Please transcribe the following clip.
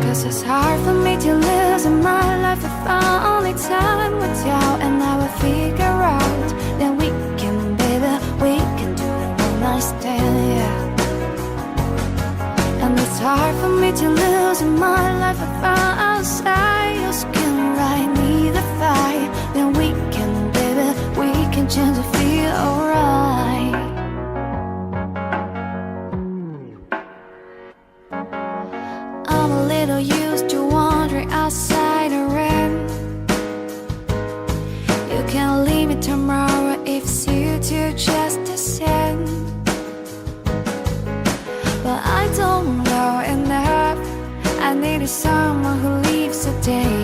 'Cause it's hard for me to lose in my life if I only time with you. And I will figure out that we can, baby, we can do a one night stand, yeah. And it's hard for me to lose in my life if I outside your skin right near the fire. Then we can, baby, we can change to feel alright. I'm a little used to wandering outside the rain. You can leave me tomorrow if you do just the same. But I don't know enough. I need someone who lives a day